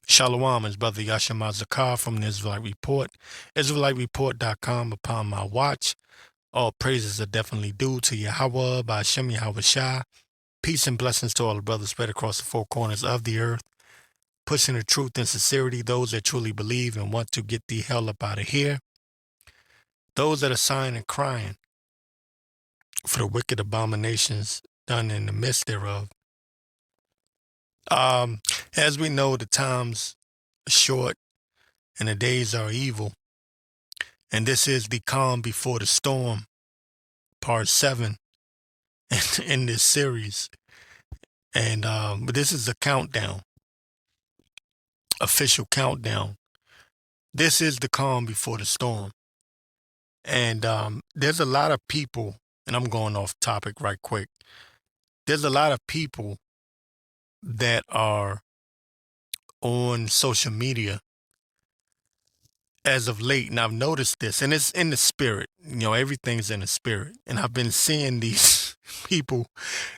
Shalom is Brother Yashima Zakar from the Israelite Report. IsraeliteReport.com. Upon my watch, all praises are definitely due to Yahweh by Hashem Yahawashi. Peace and blessings to all the brothers spread across the four corners of the earth, pushing the truth and sincerity, those that truly believe and want to get the hell up out of here, those that are sighing and crying for the wicked abominations done in the midst thereof. As we know, the times are short and the days are evil. And this is the calm before the storm, part 7 in this series. And but this is a countdown, official countdown. This is the calm before the storm. And there's a lot of people, and I'm going off topic right quick. There's a lot of people that are on social media as of late, and I've noticed this, and it's in the spirit. You know, everything's in the spirit. And I've been seeing these people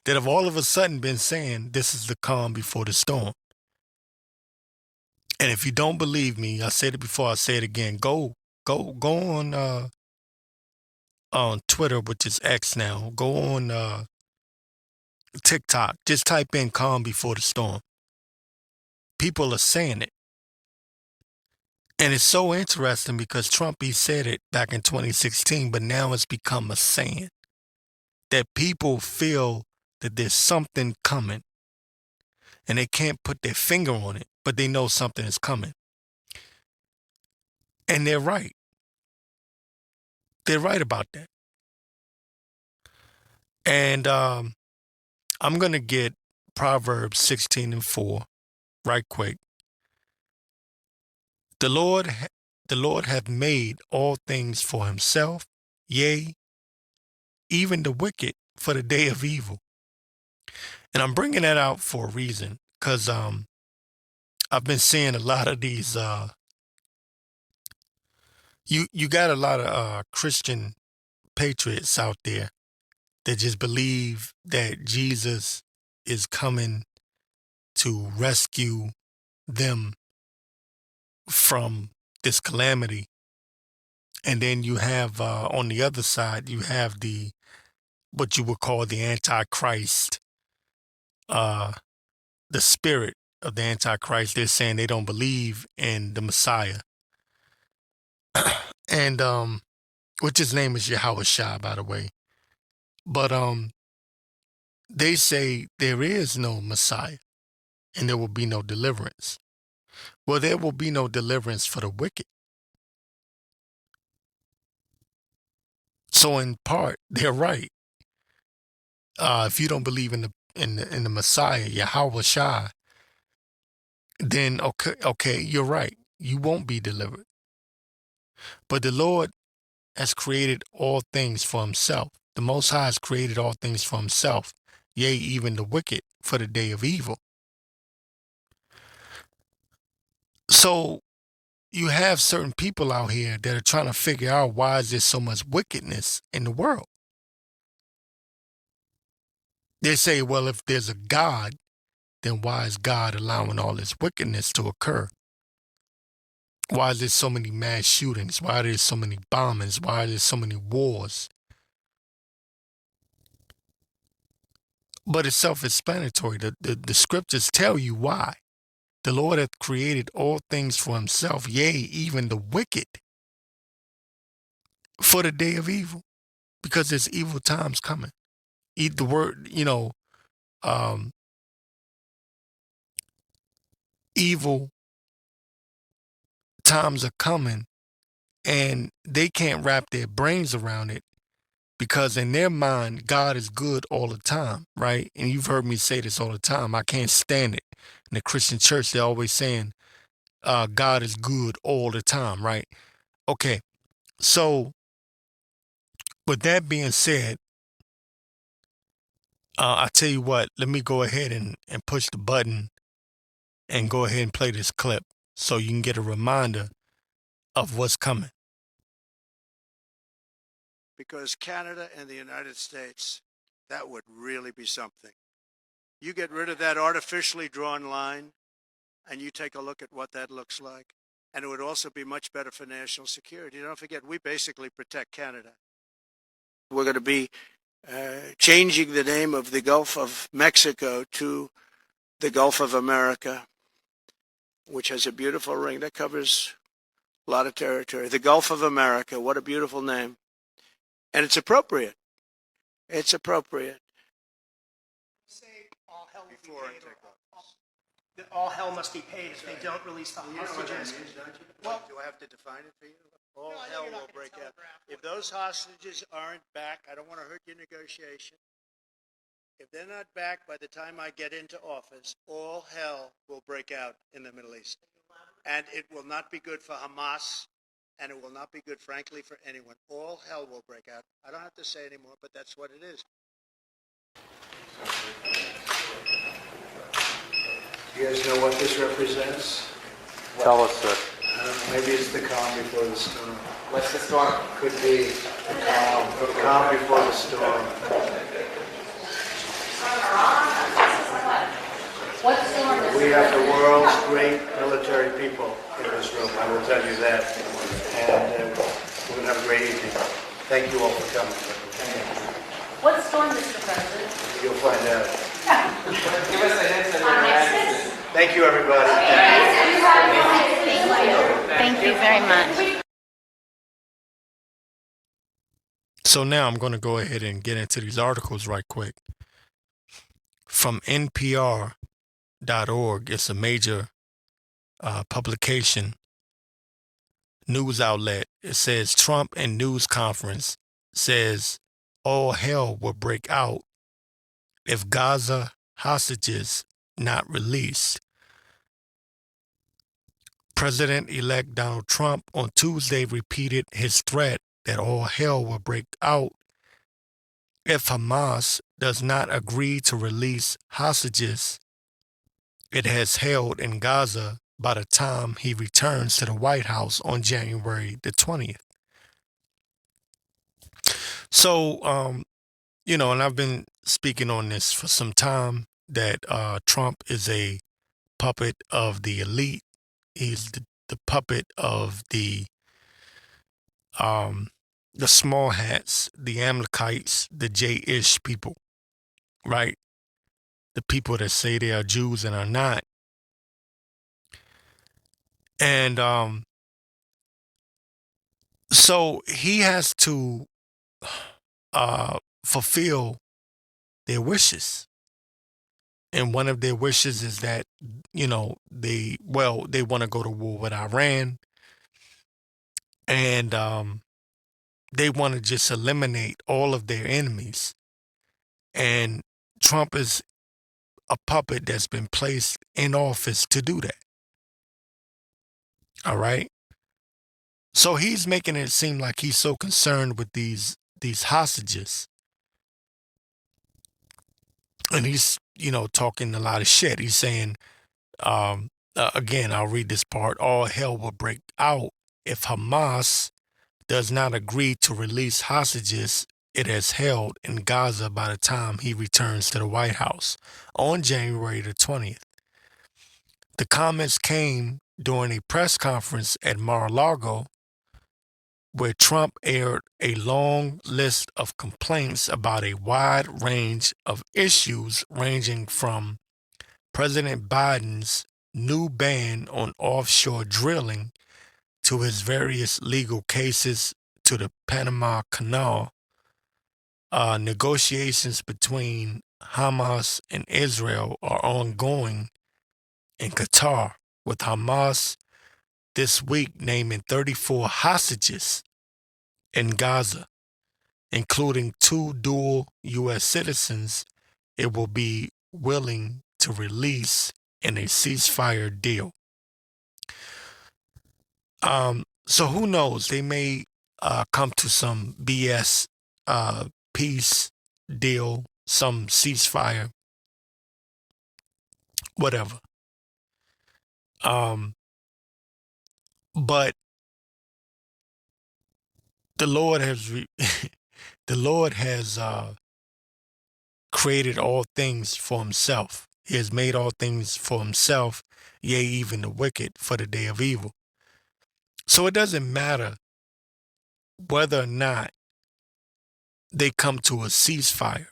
that have all of a sudden been saying this is the calm before the storm. And if you don't believe me, I said it before, I'll say it again. Go on Twitter, which is X now. Go on TikTok. Just type in calm before the storm. People are saying it. And it's so interesting because Trump, he said it back in 2016, but now it's become a saying that people feel that there's something coming and they can't put their finger on it, but they know something is coming. And they're right. They're right about that. And I'm going to get Proverbs 16:4 right quick. The Lord hath made all things for himself, yea, even the wicked for the day of evil. And I'm bringing that out for a reason, because I've been seeing a lot of these. You got a lot of Christian patriots out there that just believe that Jesus is coming to rescue them from this calamity. And then you have on the other side, you have what you would call the Antichrist, the spirit of the Antichrist. They're saying they don't believe in the Messiah. And which his name is Yahawashi, by the way. But they say there is no Messiah and there will be no deliverance. Well, there will be no deliverance for the wicked. So in part, they're right. If you don't believe in the Messiah, Yahawashi, then okay, you're right. You won't be delivered. But the Lord has created all things for himself. The Most High has created all things for himself, yea, even the wicked for the day of evil. So you have certain people out here that are trying to figure out why is there so much wickedness in the world. They say, well, if there's a God, then why is God allowing all this wickedness to occur? Why is there so many mass shootings? Why are there so many bombings? Why are there so many wars? But it's self-explanatory. The scriptures tell you why. The Lord hath created all things for himself, yea, even the wicked, for the day of evil, because there's evil times coming. The word, evil times are coming, and they can't wrap their brains around it because in their mind, God is good all the time, right? And you've heard me say this all the time. I can't stand it. In the Christian church, they're always saying, God is good all the time, right? Okay, so with that being said, I tell you what, let me go ahead and push the button and go ahead and play this clip so you can get a reminder of what's coming. Because Canada and the United States, that would really be something. You get rid of that artificially drawn line, and you take a look at what that looks like. And it would also be much better for national security. Don't forget, we basically protect Canada. We're going to be changing the name of the Gulf of Mexico to the Gulf of America, which has a beautiful ring that covers a lot of territory. The Gulf of America, what a beautiful name. And it's appropriate. It's appropriate. Say all hell will be paid, that all hell must be paid if they don't release the hostages. Well, do I have to define it for you? All No, I know hell you're not will gonna break out. telegraph If those hostages aren't back, I don't want to hurt your negotiation. If they're not back by the time I get into office, all hell will break out in the Middle East. And it will not be good for Hamas, and it will not be good, frankly, for anyone. All hell will break out. I don't have to say anymore, but that's what it is. You guys know what this represents? Tell us, sir. Maybe it's the calm before the storm. What's the storm? Could be the calm before the storm. What storm is We have the world's great military people in this room, I will tell you that. And we're going to have a great evening. Thank you all for coming. What storm, Mr. President? You'll find out. Give us a hint of On your ISIS? Thank you, everybody. Thank you very much. So now I'm going to go ahead and get into these articles right quick. From NPR.org, it's a major publication, news outlet. It says Trump in news conference says all hell will break out if Gaza hostages not released. President-elect Donald Trump on Tuesday repeated his threat that all hell will break out if Hamas does not agree to release hostages it has held in Gaza by the time he returns to the White House on January the 20th. So, and I've been speaking on this for some time, that Trump is a puppet of the elite. He's the puppet of the small hats, the Amalekites, the J-ish people, right? The people that say they are Jews and are not. And so he has to fulfill their wishes. And one of their wishes is that, they want to go to war with Iran. And they want to just eliminate all of their enemies. And Trump is a puppet that's been placed in office to do that. All right. So he's making it seem like he's so concerned with these hostages. And he's, talking a lot of shit. He's saying, again, I'll read this part. All hell will break out if Hamas does not agree to release hostages it has held in Gaza by the time he returns to the White House on January the 20th. The comments came during a press conference at Mar-a-Lago, where Trump aired a long list of complaints about a wide range of issues, ranging from President Biden's new ban on offshore drilling to his various legal cases to the Panama Canal. Negotiations between Hamas and Israel are ongoing in Qatar, with Hamas this week naming 34 hostages in Gaza, including 2 dual U.S. citizens it will be willing to release in a ceasefire deal. So who knows? They may come to some BS peace deal, some ceasefire, whatever. But the Lord has the Lord has created all things for himself. He has made all things for himself, yea, even the wicked for the day of evil. So it doesn't matter whether or not they come to a ceasefire.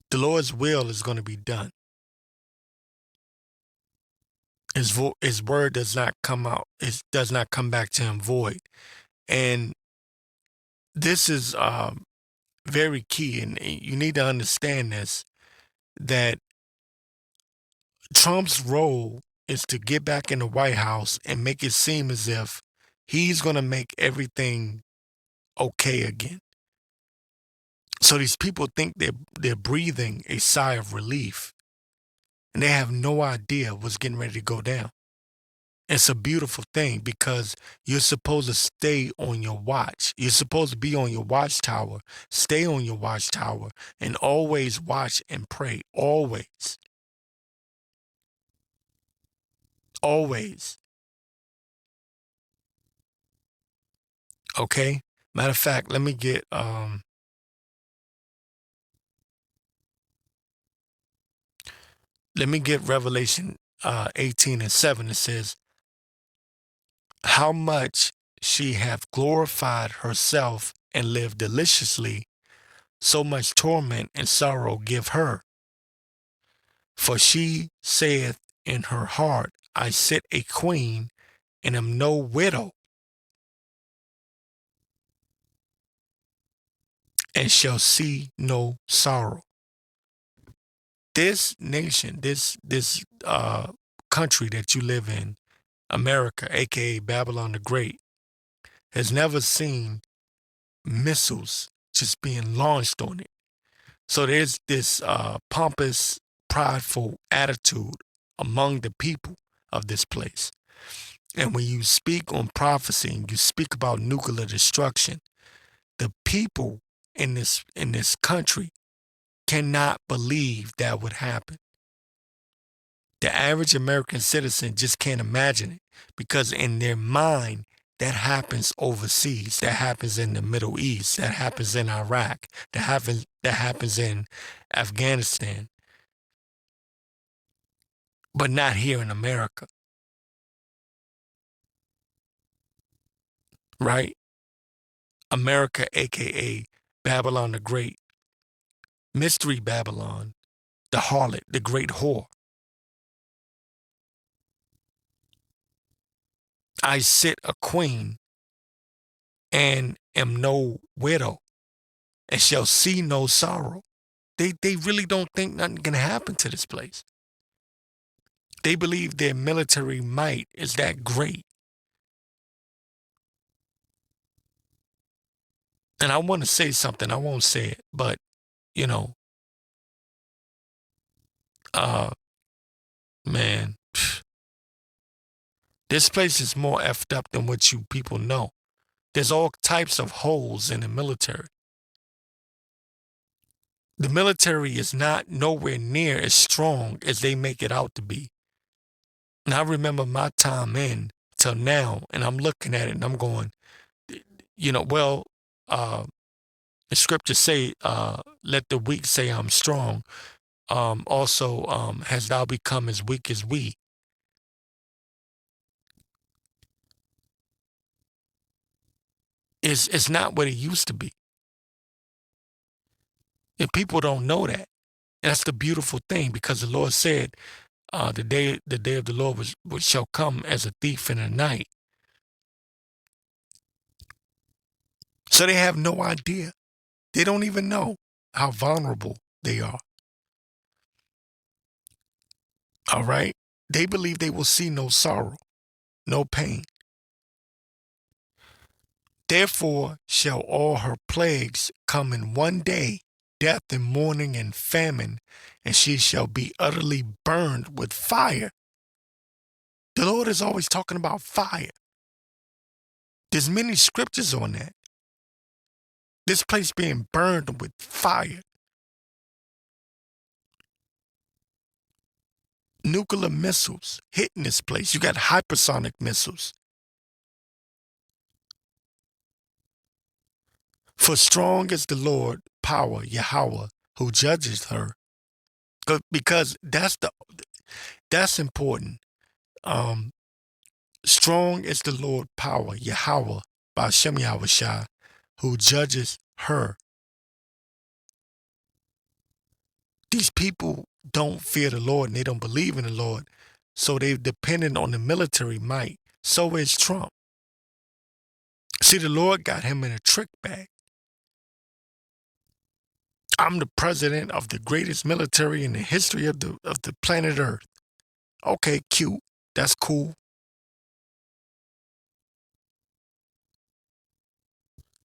The Lord's will is going to be done. His word does not come out. It does not come back to him void. And this is very key. And you need to understand this, that Trump's role is to get back in the White House and make it seem as if he's going to make everything okay again. So these people think they're breathing a sigh of relief, and they have no idea what's getting ready to go down. It's a beautiful thing because you're supposed to stay on your watch. You're supposed to be on your watchtower, stay on your watchtower, and always watch and pray. Always. Always. Okay? Matter of fact, let me get Revelation 18:7. It says, how much she hath glorified herself and lived deliciously, so much torment and sorrow give her. For she saith in her heart, I sit a queen and am no widow, and shall see no sorrow. This nation, this country that you live in, America, aka Babylon the Great, has never seen missiles just being launched on it. So there's this pompous, prideful attitude among the people of this place. And when you speak on prophecy and you speak about nuclear destruction, the people in this country cannot believe that would happen. The average American citizen just can't imagine it because in their mind, that happens overseas. That happens in the Middle East. That happens in Iraq. That happens in Afghanistan. But not here in America. Right? America, aka Babylon the Great. Mystery Babylon, the harlot, the great whore. I sit a queen and am no widow and shall see no sorrow. They really don't think nothing can happen to this place. They believe their military might is that great. And I want to say something. I won't say it, but, you know, man, this place is more effed up than what you people know. There's all types of holes in the military. The military is not nowhere near as strong as they make it out to be. And I remember my time in till now, and I'm looking at it and I'm going, you know, well, the scriptures say, let the weak say I'm strong. Also, has thou become as weak as we? It's not what it used to be. And people don't know that. And that's the beautiful thing because the Lord said, the day of the Lord shall come as a thief in the night. So they have no idea. They don't even know how vulnerable they are. All right? They believe they will see no sorrow, no pain. Therefore shall all her plagues come in one day, death and mourning and famine, and she shall be utterly burned with fire. The Lord is always talking about fire. There's many scriptures on that. This place being burned with fire. Nuclear missiles hitting this place. You got hypersonic missiles. For strong is the Lord power, Yahweh, who judges her. Because that's important. Um, Strong is the Lord power, Yahweh, by Yahawashi, who judges her. These people don't fear the Lord and they don't believe in the Lord, so they've depended on the military might. So is Trump. See, the Lord got him in a trick bag. I'm the president of the greatest military in the history of the planet Earth. Okay, cute. That's cool.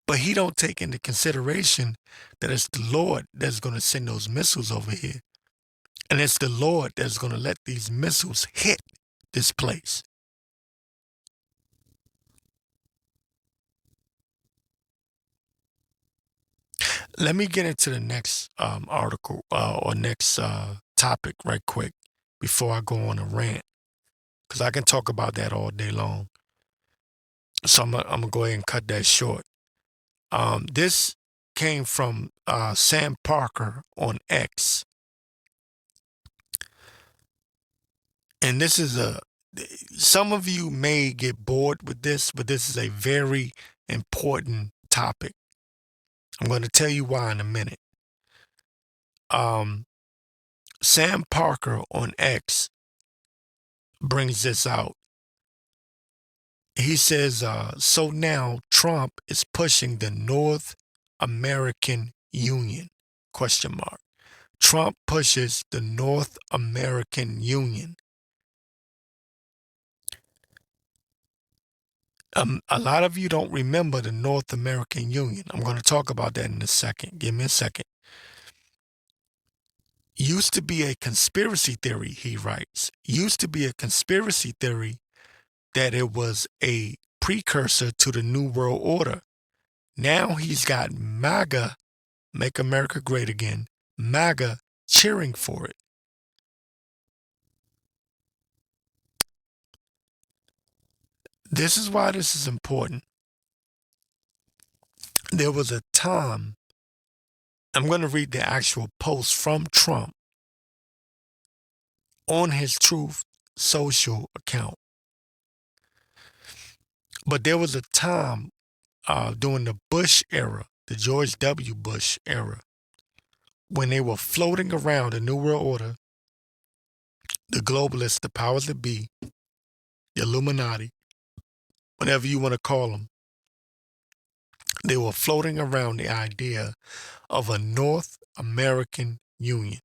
But he don't take into consideration that it's the Lord that's going to send those missiles over here. And it's the Lord that's going to let these missiles hit this place. Let me get into the next article or next topic right quick before I go on a rant, because I can talk about that all day long. So I'm going to go ahead and cut that short. This came from Sam Parker on X. And this is some of you may get bored with this, but this is a very important topic. I'm going to tell you why in a minute. Sam Parker on X brings this out. He says, so now Trump is pushing the North American Union, ? Trump pushes the North American Union. A lot of you don't remember the North American Union. I'm going to talk about that in a second. Give me a second. Used to be a conspiracy theory, he writes. Used to be a conspiracy theory that it was a precursor to the New World Order. Now he's got MAGA, Make America Great Again, MAGA cheering for it. This is why this is important. There was a time, I'm going to read the actual post from Trump on his Truth Social account. But there was a time during the Bush era, the George W. Bush era, when they were floating around the New World Order, the globalists, the powers that be, the Illuminati, whatever you want to call them, they were floating around the idea of a North American Union.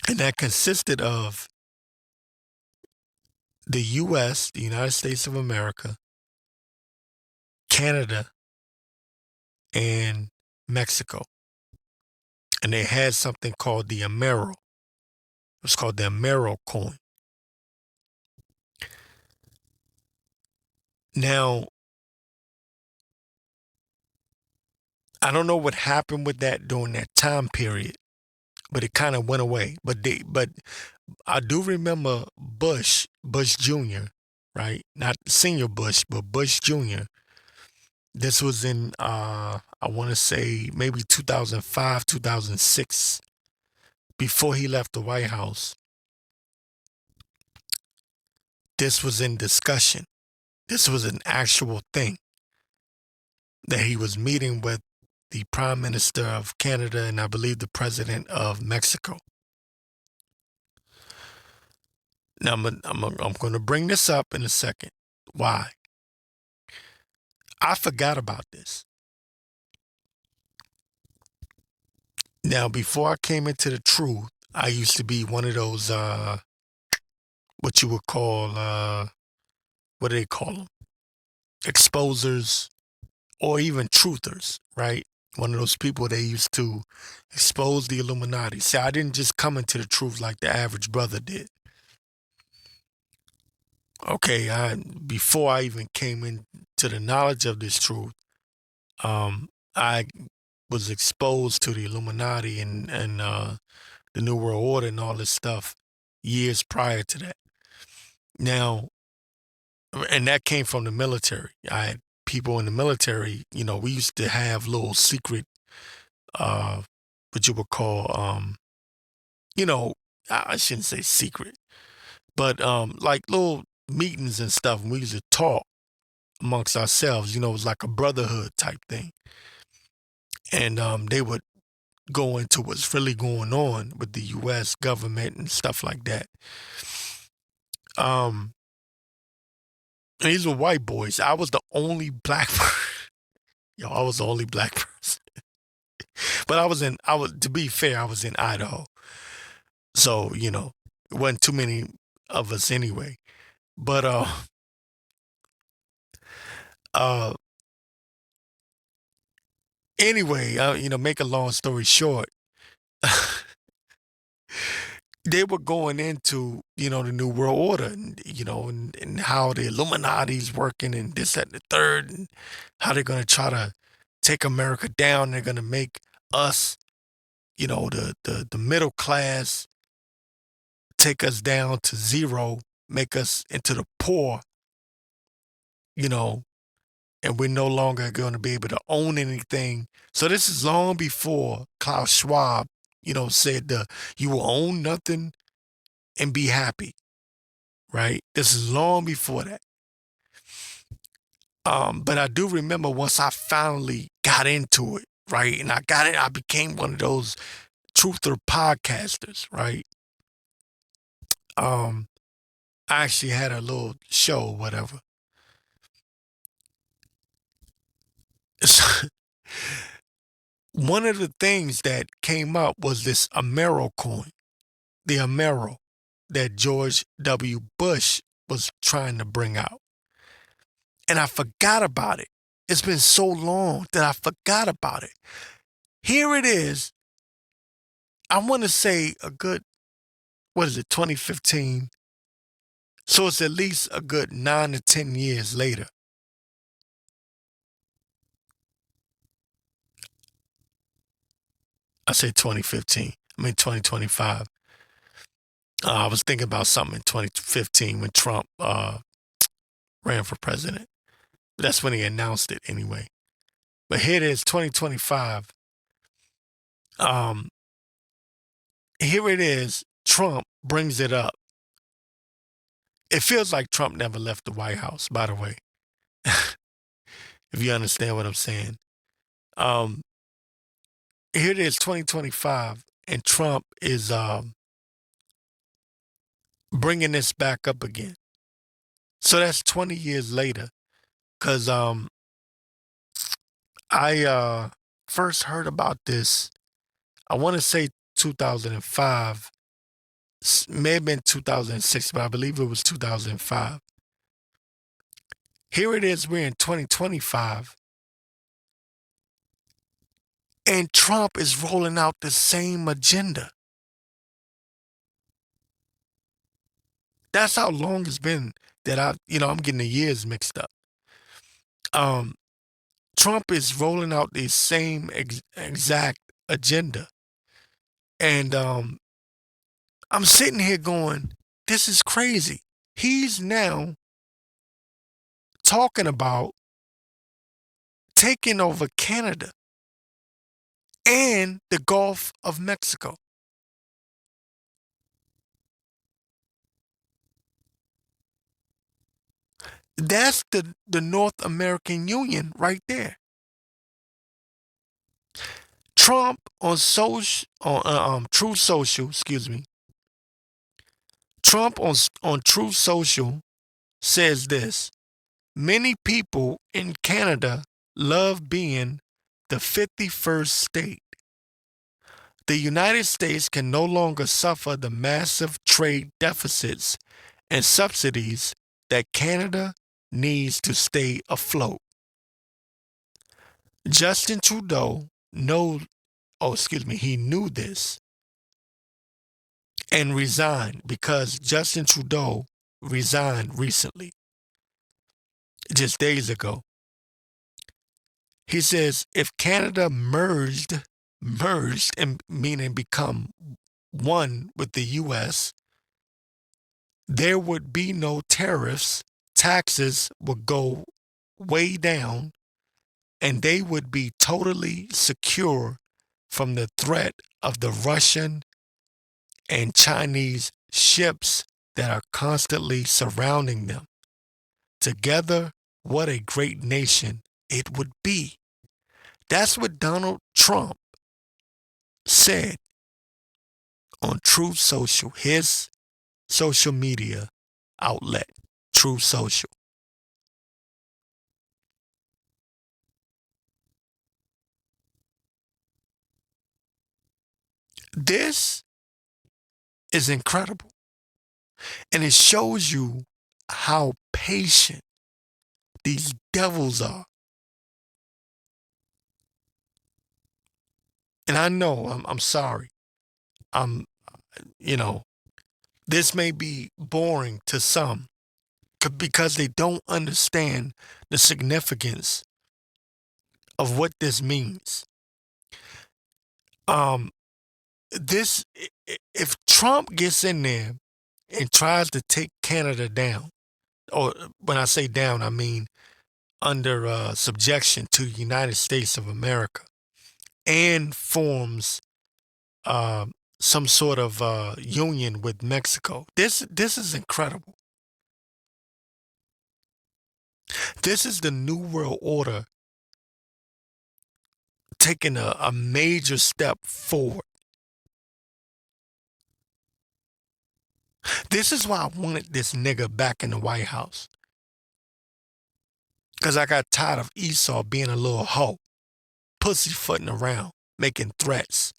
And that consisted of the U.S., the United States of America, Canada, and Mexico. And they had something called the Amero. It was called the Amero coin. Now, I don't know what happened with that during that time period, but it kind of went away. But I do remember Bush Jr., right? Not senior Bush, but Bush Jr. This was in, I want to say maybe 2005, 2006, before he left the White House. This was in discussion. This was an actual thing that he was meeting with the Prime Minister of Canada and I believe the President of Mexico. Now, I'm going to bring this up in a second. Why? I forgot about this. Now, before I came into the truth, I used to be one of those, what you would call, what do they call them? Exposers or even truthers, right? One of those people that used to expose the Illuminati. See, I didn't just come into the truth like the average brother did. Okay, before I even came into the knowledge of this truth, I was exposed to the Illuminati and the New World Order and all this stuff years prior to that. Now, and that came from the military. I had people in the military, we used to have little secret what you would call, you know, I shouldn't say secret, but like little meetings and stuff. And we used to talk amongst ourselves. It was like a brotherhood type thing. And they would go into what's really going on with the U.S. government and stuff like that. And these were white boys. I was the only black person. Yo, I was the only black person. But to be fair, I was in Idaho. So, it wasn't too many of us anyway. But anyway, make a long story short, they were going into, the New World Order and how the Illuminati's working and this, that, and the third, and how they're going to try to take America down. They're going to make us, the middle class, take us down to zero, make us into the poor, and we're no longer going to be able to own anything. So this is long before Klaus Schwab, said you will own nothing and be happy, right? This is long before that. But I do remember once I finally got into it, right? And I became one of those truther podcasters, right? I actually had a little show, whatever. One of the things that came up was this Amero coin, the Amero that George W. Bush was trying to bring out. And I forgot about it. It's been so long that I forgot about it. Here it is. I want to say a good, 2015? So it's at least a good 9 to 10 years later. I say 2015. I mean 2025. I was thinking about something in 2015 when Trump ran for president. That's when he announced it anyway. But here it is, 2025. Here it is. Trump brings it up. It feels like Trump never left the White House, by the way. If you understand what I'm saying. Here it is, 2025, and Trump is bringing this back up again. So that's 20 years later, because I first heard about this, I want to say 2005, may have been 2006, but I believe it was 2005. Here it is, we're in 2025, and Trump is rolling out the same agenda. That's how long it's been that I'm getting the years mixed up. Trump is rolling out the same exact agenda. And I'm sitting here going, this is crazy. He's now talking about taking over Canada and the Gulf of Mexico. That's the North American Union right there. Trump on Truth Social, Trump on Truth Social says this: many people in Canada love being the 51st state. The United States can no longer suffer the massive trade deficits and subsidies that Canada needs to stay afloat. Justin Trudeau he knew this and resigned, because Justin Trudeau resigned recently, just days ago. He says if Canada merged and meaning become one with the U.S., there would be no tariffs, taxes would go way down, and they would be totally secure from the threat of the Russian and Chinese ships that are constantly surrounding them. Together, what a great nation it would be. That's what Donald Trump said on Truth Social, his social media outlet, Truth Social. This is incredible. And it shows you how patient these devils are. And I know, I'm sorry. I'm, you know, this may be boring to some because they don't understand the significance of what this means. This, if Trump gets in there and tries to take Canada down, or when I say down, I mean under subjection to the United States of America, and forms some sort of union with Mexico. This is incredible. This is the New World Order taking a major step forward. This is why I wanted this nigga back in the White House. Because I got tired of Esau being a little hoe, pussyfooting around, making threats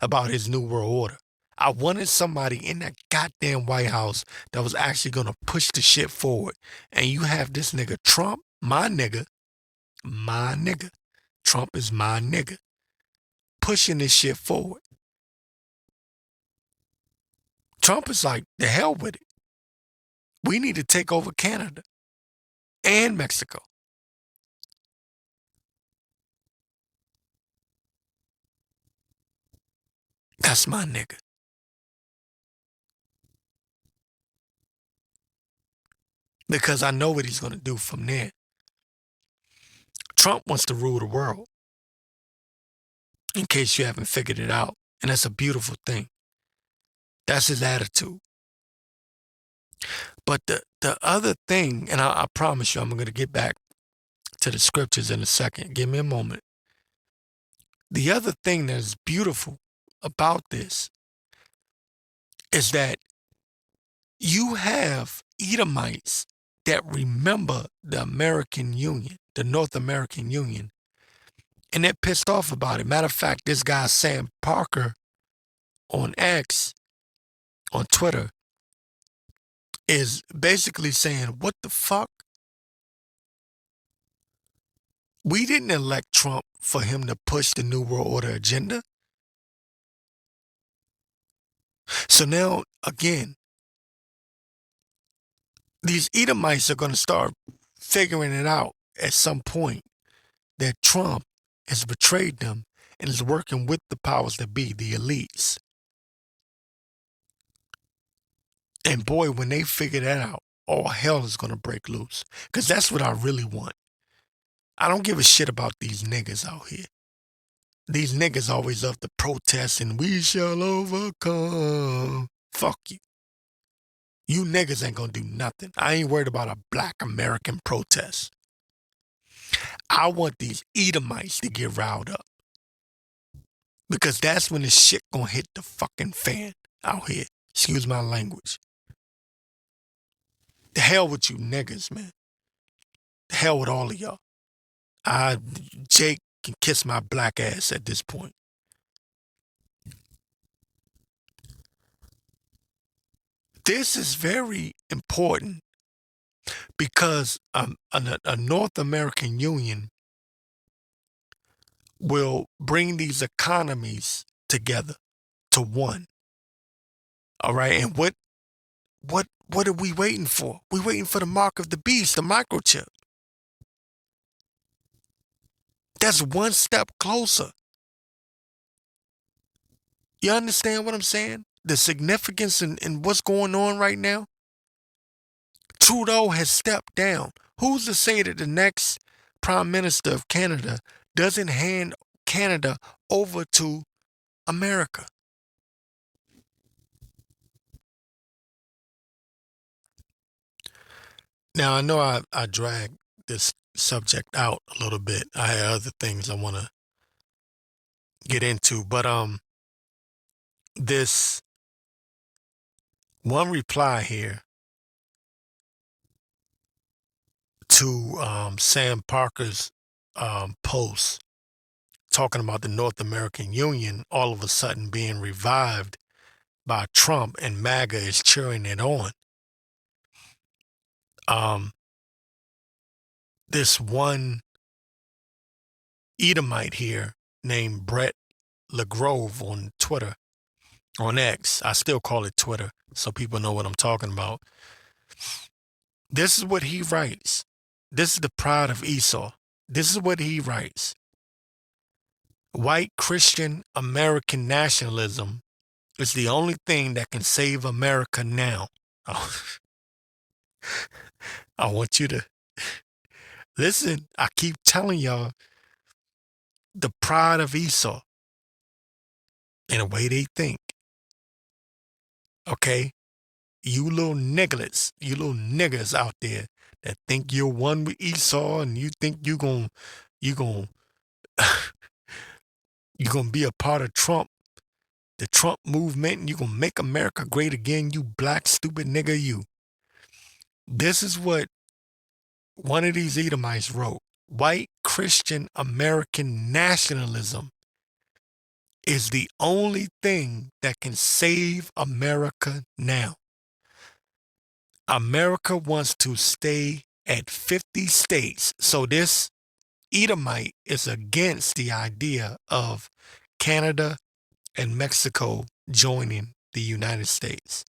about his New World Order. I wanted somebody in that goddamn White House that was actually going to push the shit forward. And you have this nigga Trump, my nigga, Trump is my nigga, pushing this shit forward. Trump is like, the hell with it. We need to take over Canada and Mexico. That's my nigga. Because I know what he's going to do from there. Trump wants to rule the world, in case you haven't figured it out. And that's a beautiful thing. That's his attitude. But the other thing, and I promise you I'm going to get back to the scriptures in a second. Give me a moment. The other thing that is beautiful about this is that you have Edomites that remember the American Union, the North American Union, and they're pissed off about it. Matter of fact, this guy Sam Parker on X, on Twitter, is basically saying, what the fuck? We didn't elect Trump for him to push the New World Order agenda. So now, again, these Edomites are going to start figuring it out at some point that Trump has betrayed them and is working with the powers that be, the elites. And boy, when they figure that out, all hell is going to break loose. Because that's what I really want. I don't give a shit about these niggas out here. These niggas always love to protest and we shall overcome. Fuck you. You niggas ain't gonna do nothing. I ain't worried about a black American protest. I want these Edomites to get riled up. Because that's when the shit gonna hit the fucking fan out here. Excuse my language. The hell with you niggas, man. The hell with all of y'all. Jake can kiss my black ass at this point. This is very important because a North American Union will bring these economies together to one. All right, and what are we waiting for? We're waiting for the mark of the beast, the microchip. That's one step closer. You understand what I'm saying? The significance in what's going on right now? Trudeau has stepped down. Who's to say that the next Prime Minister of Canada doesn't hand Canada over to America. Now, I know I dragged this subject out a little bit. I had other things I want to get into, but this one reply here to Sam Parker's post talking about the North American Union all of a sudden being revived by Trump and MAGA is cheering it on. This one Edomite here named Brett LeGrove on Twitter, on X, I still call it Twitter so people know what I'm talking about. This is what he writes. This is the pride of Esau. This is what he writes. White Christian American nationalism is the only thing that can save America now. Oh, I want you to listen. I keep telling y'all the pride of Esau in the way they think. Okay? You little nigglets, you little niggas out there that think you're one with Esau and you think you're gonna be a part of Trump, the Trump movement, and you're gonna make America great again, you black stupid nigga, you. This is what one of these Edomites wrote. White Christian American nationalism is the only thing that can save America now. America wants to stay at 50 states. So this Edomite is against the idea of Canada and Mexico joining the United States.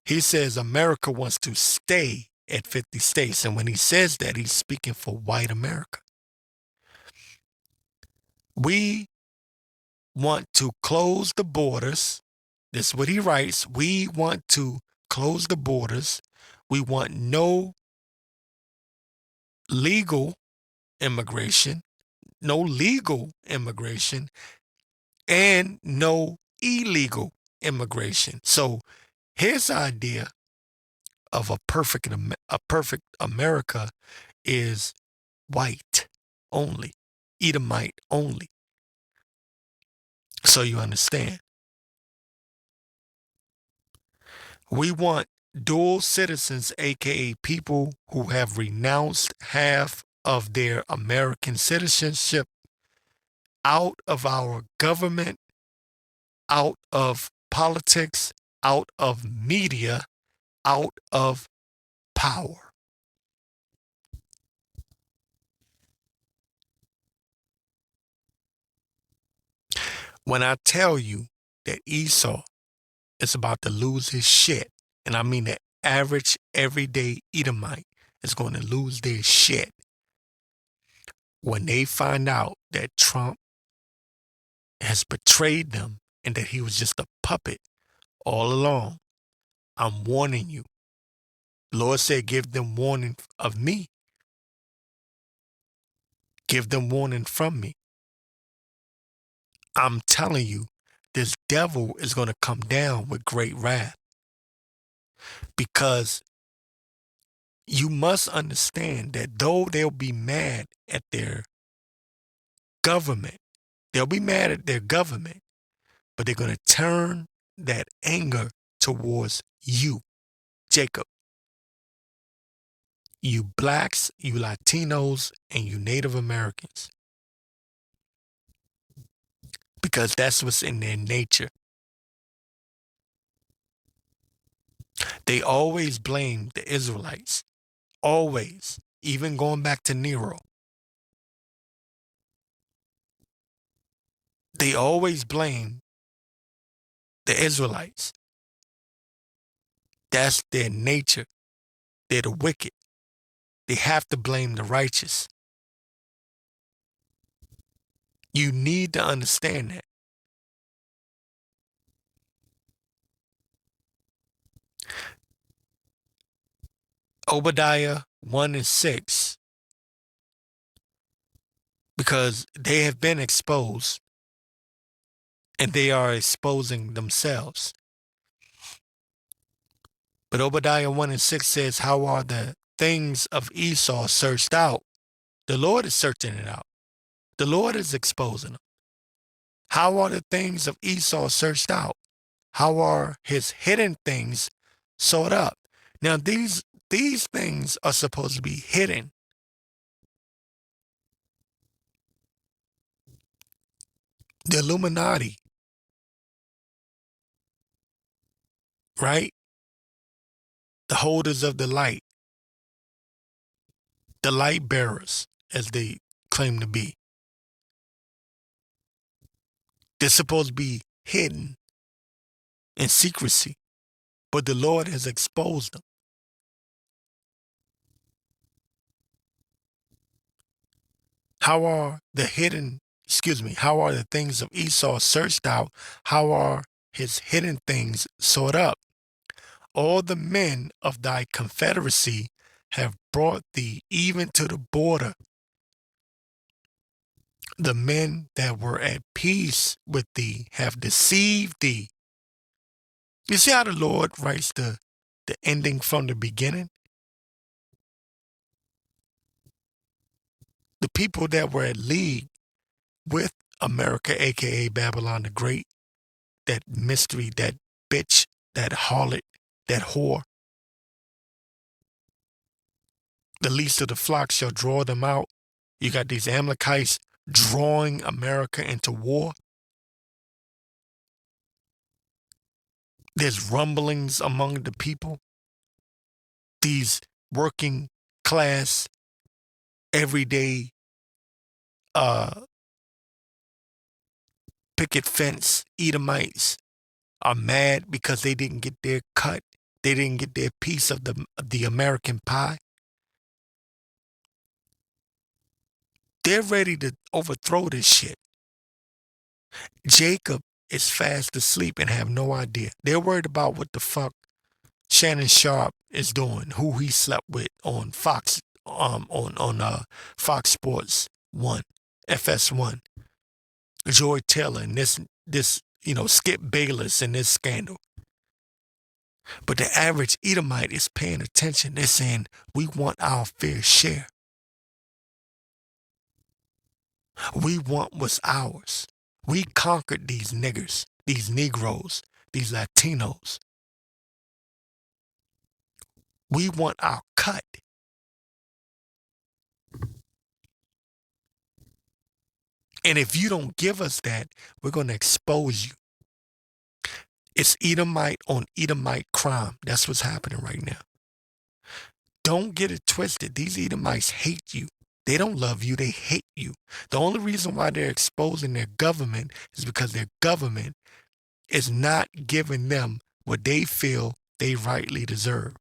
He says America wants to stay at 50 states. And when he says that, he's speaking for white America. We want to close the borders. This is what he writes. We want to close the borders. We want no legal immigration, no legal immigration, and no illegal immigration. So his idea of a perfect America is white only, Edomite only. So you understand. We want dual citizens, aka people who have renounced half of their American citizenship, out of our government, out of politics, out of media, out of power. When I tell you that Esau is about to lose his shit, and I mean the average everyday Edomite is going to lose their shit when they find out that Trump has betrayed them and that he was just a puppet all along. I'm warning you. The Lord said, give them warning of me. Give them warning from me. I'm telling you, this devil is going to come down with great wrath, because you must understand that though they'll be mad at their government, they'll be mad at their government, but they're going to turn that anger towards you, Jacob. You blacks, you Latinos, and you Native Americans. Because that's what's in their nature. They always blame the Israelites. Always. Even going back to Nero. They always blame the Israelites. That's their nature. They're the wicked. They have to blame the righteous. You need to understand that. Obadiah 1 and 6, because they have been exposed. and they are exposing themselves. But Obadiah 1:6 says, how are the things of Esau searched out? The Lord is searching it out. The Lord is exposing them. How are the things of Esau searched out? How are his hidden things sought up? Now, these things are supposed to be hidden. The Illuminati, right? The holders of the light bearers, as they claim to be. They're supposed to be hidden in secrecy, but the Lord has exposed them. How are the things of Esau searched out? How are his hidden things sought up? All the men of thy confederacy have brought thee even to the border. The men that were at peace with thee have deceived thee. You see how the Lord writes the ending from the beginning? The people that were at league with America, aka Babylon the Great, that mystery, that bitch, that harlot, that whore, the least of the flock shall draw them out. You got these Amalekites drawing America into war. There's rumblings among the people. These working class, everyday picket fence Edomites are mad because they didn't get their cut. They didn't get their piece of the American pie. They're ready to overthrow this shit. Jacob is fast asleep and have no idea. They're worried about what the fuck Shannon Sharp is doing, who he slept with on Fox, on Fox Sports 1, FS1. Joy Taylor and this Skip Bayless and this scandal. But the average Edomite is paying attention. They're saying, we want our fair share. We want what's ours. We conquered these niggers, these Negroes, these Latinos. We want our cut. And if you don't give us that, we're going to expose you. It's Edomite on Edomite crime. That's what's happening right now. Don't get it twisted. These Edomites hate you. They don't love you. They hate you. The only reason why they're exposing their government is because their government is not giving them what they feel they rightly deserve.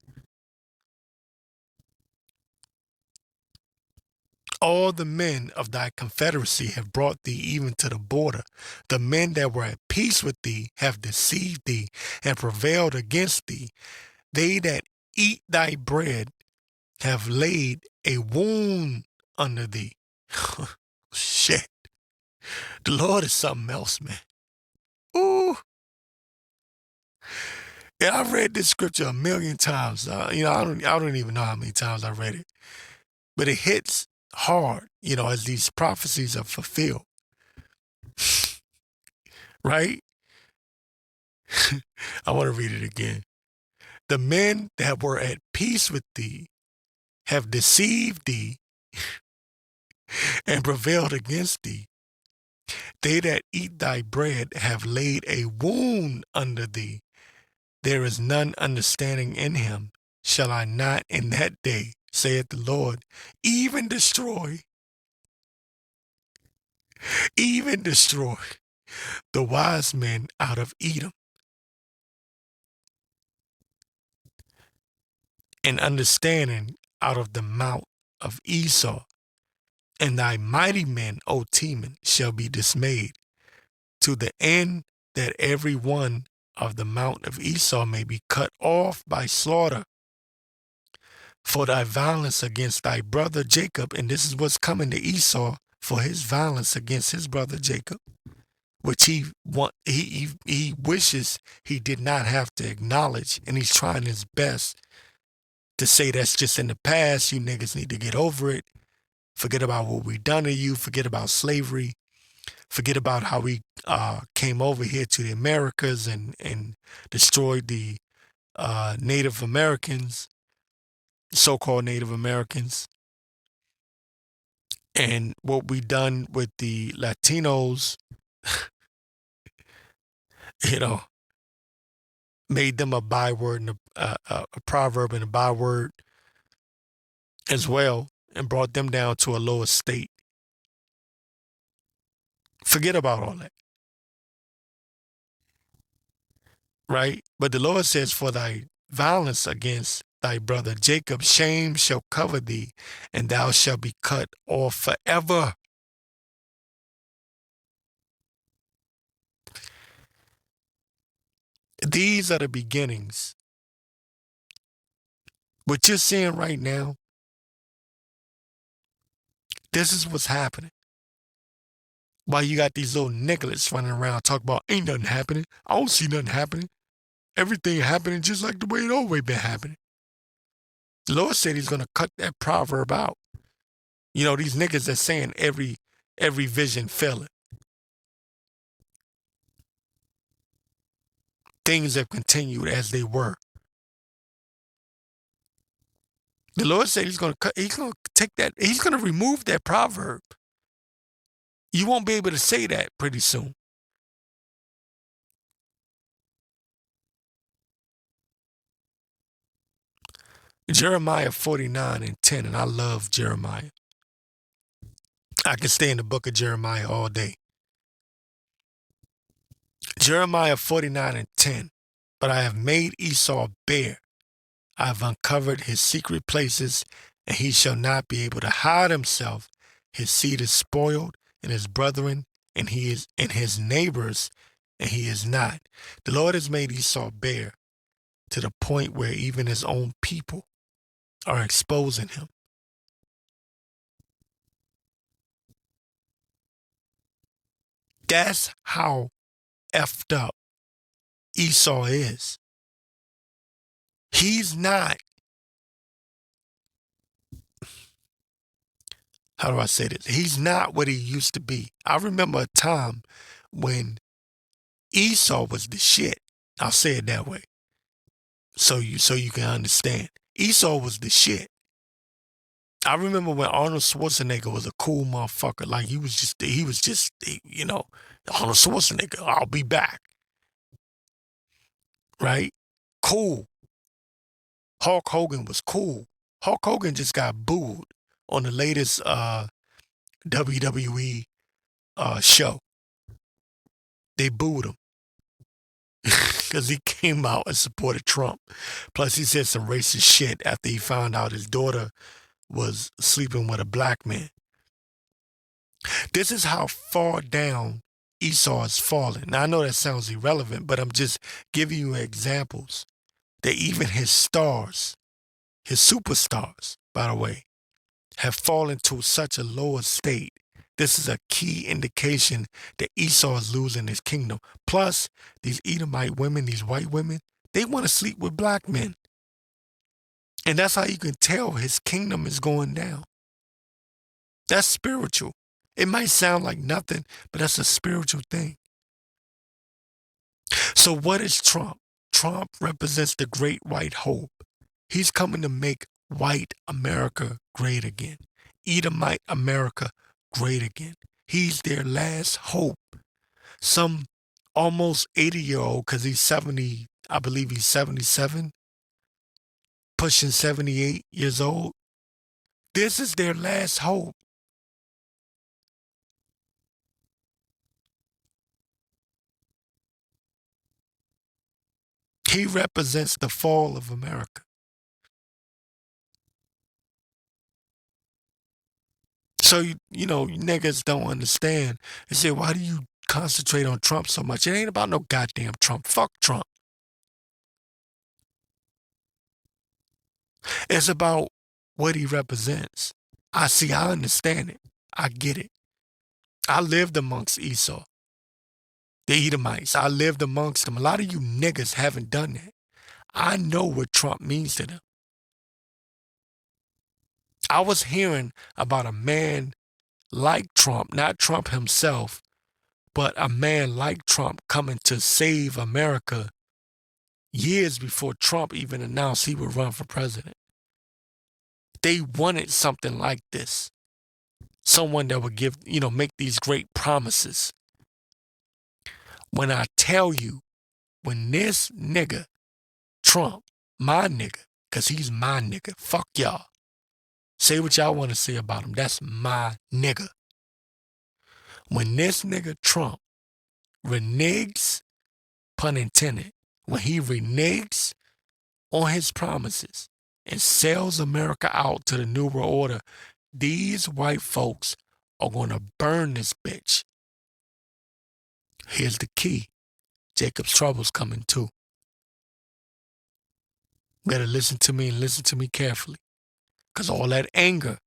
All the men of thy confederacy have brought thee even to the border. The men that were at peace with thee have deceived thee and prevailed against thee. They that eat thy bread have laid a wound under thee. Shit. The Lord is something else, man. Ooh. Yeah, I've read this scripture a million times. I don't even know how many times I read it. But it hits hard, as these prophecies are fulfilled. Right? I want to read it again. The men that were at peace with thee have deceived thee and prevailed against thee. They that eat thy bread have laid a wound under thee. There is none understanding in him. Shall I not in that day, saith the Lord, even destroy the wise men out of Edom, and understanding out of the mount of Esau, and thy mighty men, O Teman, shall be dismayed, to the end that every one of the mount of Esau may be cut off by slaughter for thy violence against thy brother Jacob. And this is what's coming to Esau for his violence against his brother Jacob. which he wishes he did not have to acknowledge, and he's trying his best to say that's just in the past. You niggas need to get over it. Forget about what we done to you. Forget about slavery. Forget about how we came over here to the Americas and destroyed the Native Americans, so-called Native Americans, and what we done with the Latinos, you know, made them a byword and a proverb and a byword as well, and brought them down to a lower state. Forget about all that, right? But the Lord says, for thy violence against thy brother Jacob, shame shall cover thee, and thou shalt be cut off forever. These are the beginnings. What you're seeing right now, this is what's happening. While you got these little nigglets running around talking about ain't nothing happening. I don't see nothing happening. Everything happening just like the way it always been happening. The Lord said he's going to cut that proverb out. You know, these niggas that saying every vision failing. Things have continued as they were. The Lord said he's going to take that, he's going to remove that proverb. You won't be able to say that pretty soon. Jeremiah 49:10, and I love Jeremiah. I can stay in the book of Jeremiah all day. Jeremiah 49:10, but I have made Esau bare. I have uncovered his secret places, and he shall not be able to hide himself. His seed is spoiled, and his brethren, and he is and his neighbors, and he is not. The Lord has made Esau bare to the point where even his own people are exposing him. That's how effed up Esau is. He's not, how do I say this? He's not what he used to be. I remember a time when Esau was the shit. I'll say it that way. So you can understand. Esau was the shit. I remember when Arnold Schwarzenegger was a cool motherfucker. Like he was just, you know, Arnold Schwarzenegger, I'll be back. Right? Cool. Hulk Hogan was cool. Hulk Hogan just got booed on the latest WWE show. They booed him because he came out and supported Trump. Plus, he said some racist shit after he found out his daughter was sleeping with a black man. This is how far down Esau is falling. Now, I know that sounds irrelevant, but I'm just giving you examples that even his stars, his superstars, by the way, have fallen to such a lower state. This is a key indication that Esau is losing his kingdom. Plus, these Edomite women, these white women, they want to sleep with black men. And that's how you can tell his kingdom is going down. That's spiritual. It might sound like nothing, but that's a spiritual thing. So what is Trump? Trump represents the great white hope. He's coming to make white America great again. Edomite America great again. He's their last hope. Some almost 80-year-old, because he's 70, I believe he's 77, pushing 78 years old. This is their last hope. He represents the fall of America. So, you know, niggas don't understand. They say, why do you concentrate on Trump so much? It ain't about no goddamn Trump. Fuck Trump. It's about what he represents. I understand it. I get it. I lived amongst Esau. The Edomites. I lived amongst them. A lot of you niggas haven't done that. I know what Trump means to them. I was hearing about a man like Trump, not Trump himself, but a man like Trump coming to save America years before Trump even announced he would run for president. They wanted something like this. Someone that would give, make these great promises. When I tell you, when this nigga, Trump, my nigga, because he's my nigga, fuck y'all. Say what y'all want to say about him. That's my nigga. When this nigga Trump reneges, pun intended, when he reneges on his promises and sells America out to the New World Order, these white folks are going to burn this bitch. Here's the key. Jacob's trouble's coming too. You better listen to me and listen to me carefully. Because all that anger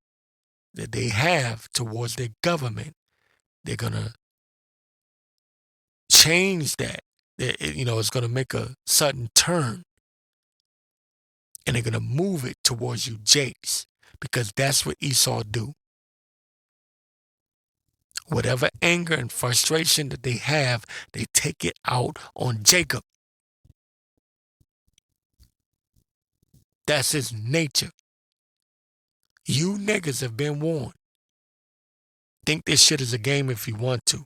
that they have towards their government, they're going to change that. It's going to make a sudden turn. And they're going to move it towards you Jakes. Because that's what Esau do. Whatever anger and frustration that they have, they take it out on Jacob. That's his nature. You niggas have been warned. Think this shit is a game if you want to.